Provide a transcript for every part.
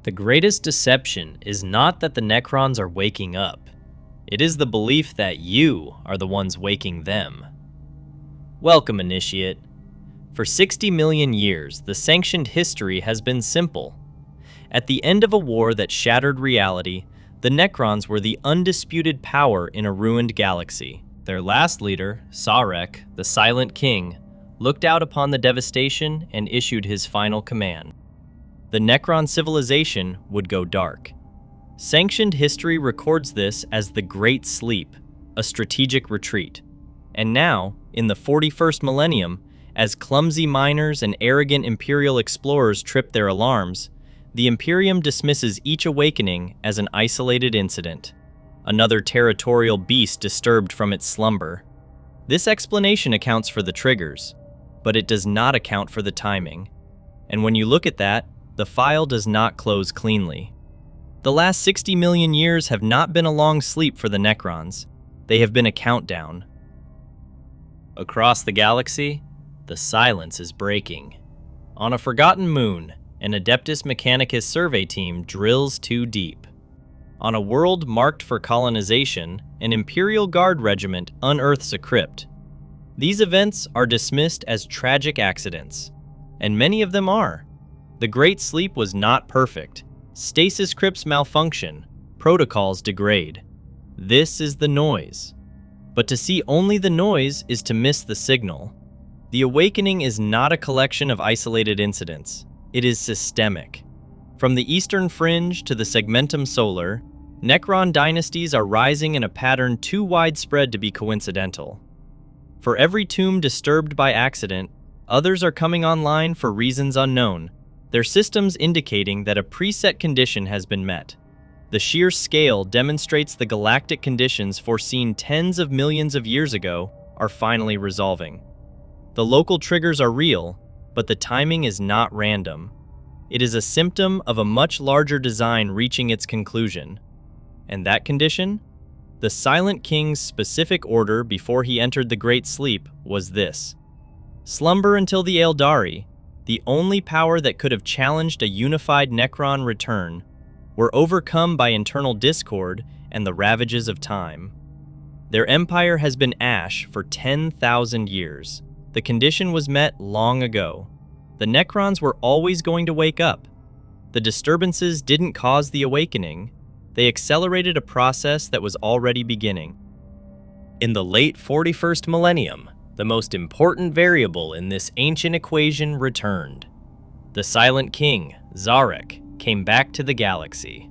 The greatest deception is not that the Necrons are waking up. It is the belief that you are the ones waking them. Welcome, Initiate. For 60 million years, the sanctioned history has been simple. At the end of a war that shattered reality, the Necrons were the undisputed power in a ruined galaxy. Their last leader, Sarek, the Silent King, looked out upon the devastation and issued his final command. The Necron civilization would go dark. Sanctioned history records this as the Great Sleep, a strategic retreat. And now, in the 41st millennium, as clumsy miners and arrogant Imperial explorers trip their alarms, the Imperium dismisses each awakening as an isolated incident, another territorial beast disturbed from its slumber. This explanation accounts for the triggers, but it does not account for the timing. And when you look at that, the file does not close cleanly. The last 60 million years have not been a long sleep for the Necrons. They have been a countdown. Across the galaxy, the silence is breaking. On a forgotten moon, an Adeptus Mechanicus survey team drills too deep. On a world marked for colonization, an Imperial Guard regiment unearths a crypt. These events are dismissed as tragic accidents, and many of them are. The Great Sleep was not perfect. Stasis crypts malfunction. Protocols degrade. This is the noise. But to see only the noise is to miss the signal. The awakening is not a collection of isolated incidents. It is systemic. From the Eastern Fringe to the Segmentum Solar, Necron dynasties are rising in a pattern too widespread to be coincidental. For every tomb disturbed by accident, others are coming online for reasons unknown, their systems indicating that a preset condition has been met. The sheer scale demonstrates the galactic conditions foreseen tens of millions of years ago are finally resolving. The local triggers are real, but the timing is not random. It is a symptom of a much larger design reaching its conclusion. And that condition? The Silent King's specific order before he entered the Great Sleep was this: slumber until the Eldari, the only power that could have challenged a unified Necron return, were overcome by internal discord and the ravages of time. Their empire has been ash for 10,000 years. The condition was met long ago. The Necrons were always going to wake up. The disturbances didn't cause the awakening. They accelerated a process that was already beginning. In the late 41st millennium, the most important variable in this ancient equation returned. The Silent King, Sarek, came back to the galaxy.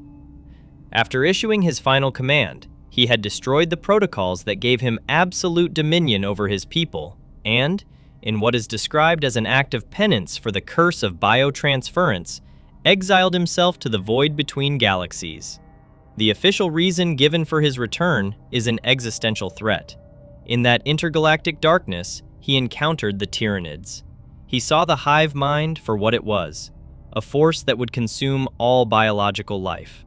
After issuing his final command, he had destroyed the protocols that gave him absolute dominion over his people, and, in what is described as an act of penance for the curse of biotransference, exiled himself to the void between galaxies. The official reason given for his return is an existential threat. In that intergalactic darkness, he encountered the Tyranids. He saw the hive mind for what it was, a force that would consume all biological life.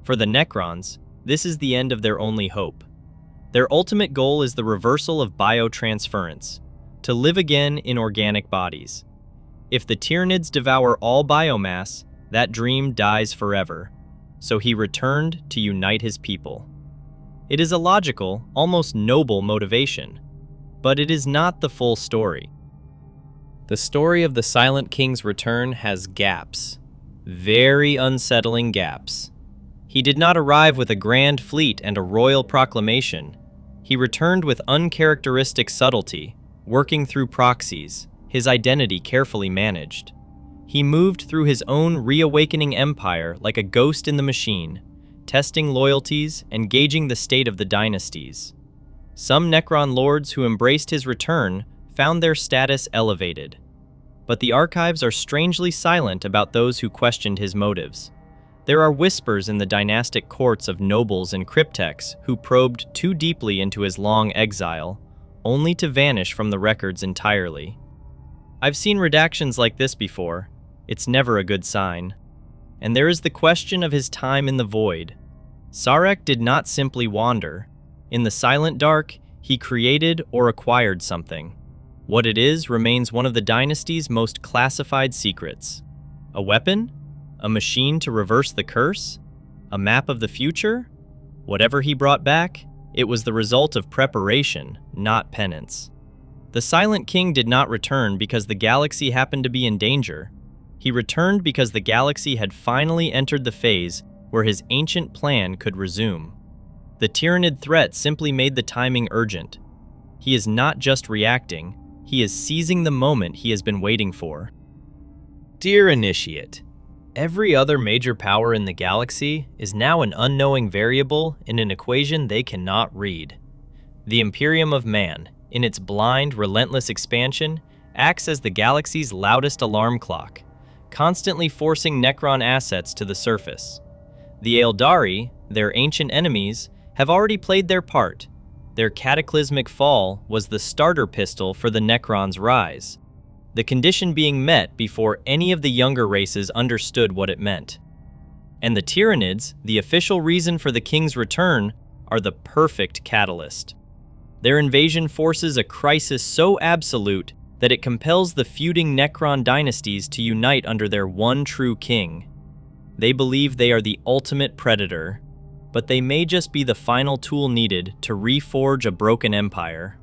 For the Necrons, this is the end of their only hope. Their ultimate goal is the reversal of biotransference, to live again in organic bodies. If the Tyranids devour all biomass, that dream dies forever. So he returned to unite his people. It is a logical, almost noble motivation, but it is not the full story. The story of the Silent King's return has gaps, very unsettling gaps. He did not arrive with a grand fleet and a royal proclamation. He returned with uncharacteristic subtlety, working through proxies, his identity carefully managed. He moved through his own reawakening empire like a ghost in the machine, testing loyalties and gauging the state of the dynasties. Some Necron lords who embraced his return found their status elevated, but the archives are strangely silent about those who questioned his motives. There are whispers in the dynastic courts of nobles and cryptecs who probed too deeply into his long exile, only to vanish from the records entirely. I've seen redactions like this before. It's never a good sign. And there is the question of his time in the void. Sarek did not simply wander. In the silent dark, he created or acquired something. What it is remains one of the dynasty's most classified secrets. A weapon? A machine to reverse the curse? A map of the future? Whatever he brought back, it was the result of preparation, not penance. The Silent King did not return because the galaxy happened to be in danger. He returned because the galaxy had finally entered the phase where his ancient plan could resume. The Tyrannid threat simply made the timing urgent. He is not just reacting, he is seizing the moment he has been waiting for. Dear Initiate, every other major power in the galaxy is now an unknowing variable in an equation they cannot read. The Imperium of Man, in its blind, relentless expansion, acts as the galaxy's loudest alarm clock, constantly forcing Necron assets to the surface. The Eldari, their ancient enemies, have already played their part. Their cataclysmic fall was the starter pistol for the Necrons' rise, the condition being met before any of the younger races understood what it meant. And the Tyrannids, the official reason for the King's return, are the perfect catalyst. Their invasion forces a crisis so absolute that it compels the feuding Necron dynasties to unite under their one true king. They believe they are the ultimate predator, but they may just be the final tool needed to reforge a broken empire.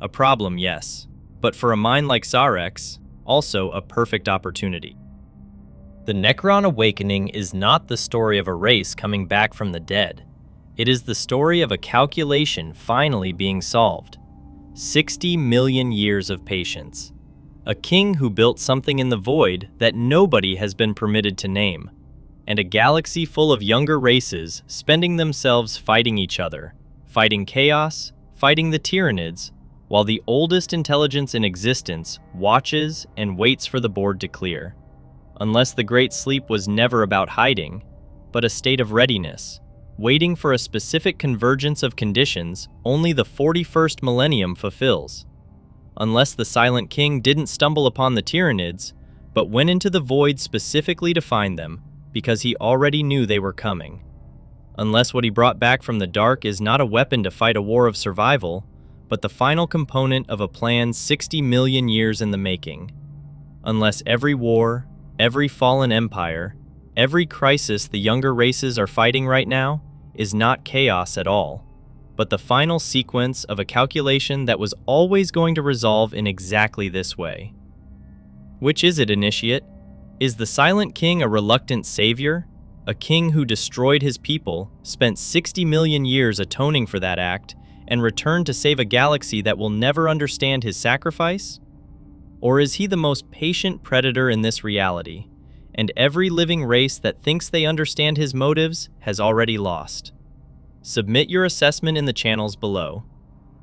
A problem, yes, but for a mind like Sarex, also a perfect opportunity. The Necron Awakening is not the story of a race coming back from the dead. It is the story of a calculation finally being solved. 60 million years of patience. A king who built something in the void that nobody has been permitted to name. And a galaxy full of younger races spending themselves fighting each other, fighting chaos, fighting the Tyrannids, while the oldest intelligence in existence watches and waits for the board to clear. Unless the Great Sleep was never about hiding, but a state of readiness, waiting for a specific convergence of conditions only the 41st Millennium fulfills. Unless the Silent King didn't stumble upon the Tyrannids, but went into the void specifically to find them, because he already knew they were coming. Unless what he brought back from the dark is not a weapon to fight a war of survival, but the final component of a plan 60 million years in the making. Unless every war, every fallen empire, every crisis the younger races are fighting right now is not chaos at all, but the final sequence of a calculation that was always going to resolve in exactly this way. Which is it, Initiate? Is the Silent King a reluctant savior? A king who destroyed his people, spent 60 million years atoning for that act, and returned to save a galaxy that will never understand his sacrifice? Or is he the most patient predator in this reality, and every living race that thinks they understand his motives has already lost? Submit your assessment in the channels below.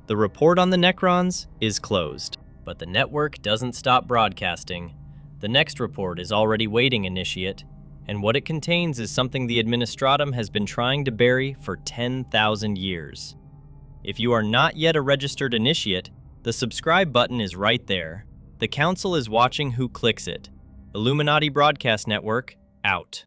The report on the Necrons is closed, but the network doesn't stop broadcasting. The next report is already waiting, Initiate, and what it contains is something the Administratum has been trying to bury for 10,000 years. If you are not yet a registered Initiate, the subscribe button is right there. The Council is watching who clicks it. Illuminati Broadcast Network, out.